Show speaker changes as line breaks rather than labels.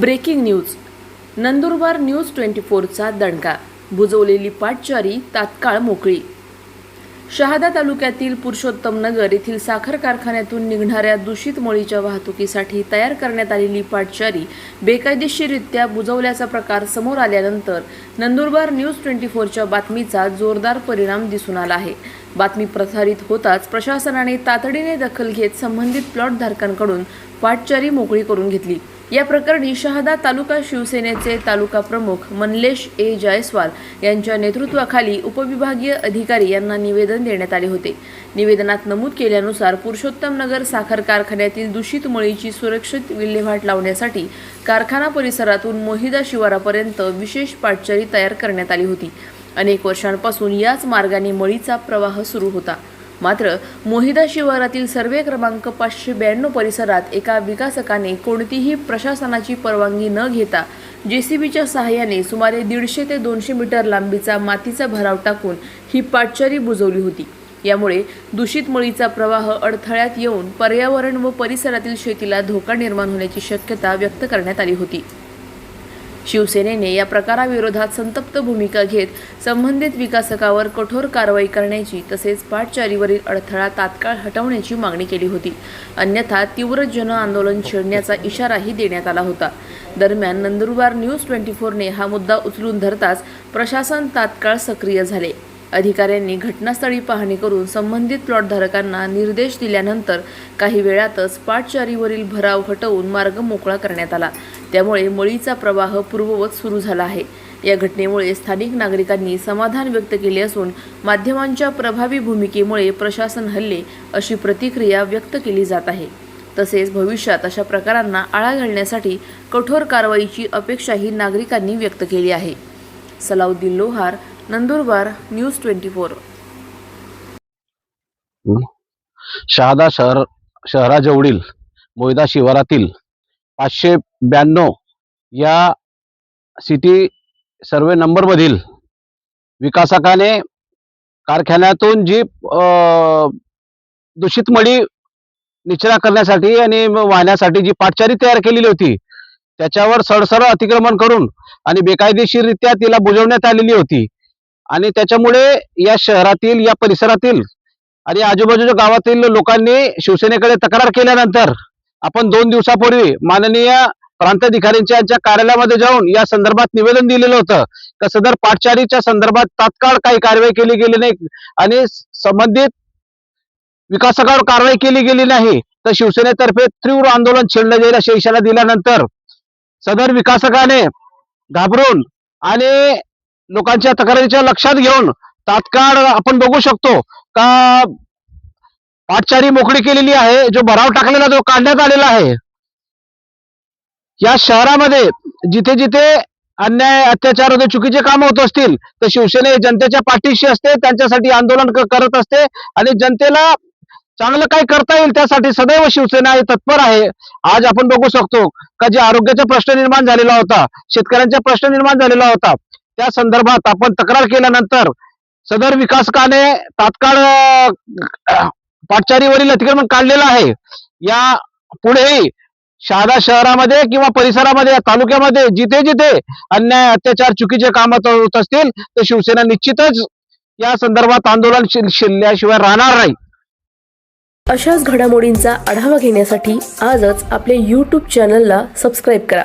Breaking news. Nandurbar news 24चा दणका. बुजवलेली पाटचारी तात्काळ मोकळी. शहादा तालुक्यातील पुरुषोत्तम नगर येथील साखर कारखान्यातून निघणाऱ्या दूषित मळीच्या वाहतुकीसाठी तयार करण्यात आलेली पाटचारी बेकायदेशीररित्या बुजवल्याचा प्रकार समोर आल्यानंतर नंदुरबार न्यूज 24च्या बातमीचा जोरदार परिणाम दिसून आला आहे. बातमी प्रसारित होताच प्रशासनाने तातडीने दखल घेत संबंधित प्लॉट धारकांकडून पाटचारी मोकळी करून घेतली. या प्रकरणी शहादा तालुका शिवसेनेचे तालुका प्रमुख मनलेश ए जायस्वाल यांच्या नेतृत्वाखाली उपविभागीय अधिकारी यांना निवेदन देण्यात आले होते. निवेदनात नमूद केल्यानुसार पुरुषोत्तम नगर साखर कारखान्यातील दूषित मळीची सुरक्षित विल्हेवाट लावण्यासाठी कारखाना परिसरातून मोहिदा शिवारापर्यंत विशेष पाटचारी तयार करण्यात आली होती. अनेक वर्षांपासून याच मार्गाने मळीचा प्रवाह सुरू होता. मात्र मोहिदा शिवारातील सर्वे क्रमांक 592 परिसरात एका विकासकाने कोणतीही प्रशासनाची परवानगी न घेता जेसीबीच्या सहाय्याने सुमारे 150 ते 200 मीटर लांबीचा मातीचा भराव टाकून ही पाटचारी बुजवली होती. यामुळे दूषित मळीचा प्रवाह अडथळ्यात येऊन पर्यावरण व परिसरातील शेतीला धोका निर्माण होण्याची शक्यता व्यक्त करण्यात आली होती. शिवसेनेने या प्रकाराविरोधात संतप्त भूमिका घेत संबंधित विकासकावर कठोर कारवाई करण्याची तसेच पाटचारीवरील अडथळा तात्काळ हटवण्याची मागणी केली होती. अन्यथा तीव्र जन आंदोलन छेडण्याचा इशाराही देण्यात आला होता. दरम्यान नंदुरबार न्यूज 24ने हा मुद्दा उचलून धरताच प्रशासन तात्काळ सक्रिय झाले. अधिकाऱ्यांनी घटनास्थळी पाहणी करून संबंधित प्लॉटधारकांना निर्देश दिल्यानंतर काही वेळातच पाटचारीवरील भराव हटवून मार्ग मोकळा करण्यात आला. त्यामुळे मळीचा प्रवाह पूर्ववत सुरू झाला आहे. या घटनेमुळे स्थानिक नागरिकांनी समाधान व्यक्त केले असून माध्यमांच्या प्रभावी भूमिकेमुळे प्रशासन हलले अशी प्रतिक्रिया व्यक्त केली जात आहे. तसेच भविष्यात अशा प्रकारांना आळा घालण्यासाठी कठोर कारवाईची अपेक्षाही नागरिकांनी व्यक्त केली आहे. सलाउद्दीन लोहार, नंदुरबार न्यूज 24.
शहादा शहराजवळील मोहिदा शिवारातील 592 या सिटी सर्वे नंबर मधील विकासकाने कारखान्यातून जी दूषित मळी निचरा करण्यासाठी आणि वाहण्यासाठी जी पाटचारी तयार केलेली होती त्याच्यावर सरसर अतिक्रमण करून आणि बेकायदेशीररित्या तिला बुजवण्यात आलेली होती. आणि त्याच्यामुळे या शहरातील या परिसरातील आणि आजूबाजूच्या गावातील लोकांनी शिवसेनेकडे तक्रार केल्यानंतर आपण 2 दिवसापूर्वी माननीय प्रांताधिकाऱ्यांच्या कार्यालयामध्ये जाऊन या संदर्भात निवेदन दिलेलं होतं की सदर पाटचारीच्या संदर्भात तात्काळ काही कारवाई केली गेली नाही आणि संबंधित विकासकावर कारवाई केली गेली नाही तर शिवसेनेतर्फे तीव्र आंदोलन छेडलं जाईल असा इशारा दिल्यानंतर सदर विकासकाने घाबरून आणि लोकांच्या तक्रारीच्या लक्षात घेऊन तात्काळ आपण बघू शकतो का पाटचारी मोकळी केलेली आहे. जो भराव टाकलेला जो काढण्यात आलेला आहे. या शहरामध्ये जिथे जिथे अन्याय अत्याचार व चुकीचे काम होत असतील तर शिवसेने जनतेच्या पाठीशी असते, त्यांच्यासाठी आंदोलन करत असते आणि जनतेला चांगलं काय करता येईल त्यासाठी सदैव शिवसेना तत्पर आहे. आज आपण बघू शकतो का जे आरोग्याचा प्रश्न निर्माण झालेला होता, शेतकऱ्यांचा प्रश्न निर्माण झालेला होता, त्या संदर्भात आपण तक्रार केल्यानंतर सदर विकासकाने तात्काळ पाटचारीवरील अतिक्रमण काढलेलं आहे. या पुढेही शहादा शहरामध्ये किंवा परिसरामध्ये या तालुक्यामध्ये जिथे जिथे अन्याय अत्याचार चुकीचे काम होत असतील तर शिवसेना निश्चितच या संदर्भात आंदोलन शिल्ल्याशिवाय राहणार नाही.
अशाच घडामोडींचा आढावा घेण्यासाठी आजच आपले YouTube चॅनलला सबस्क्राईब करा.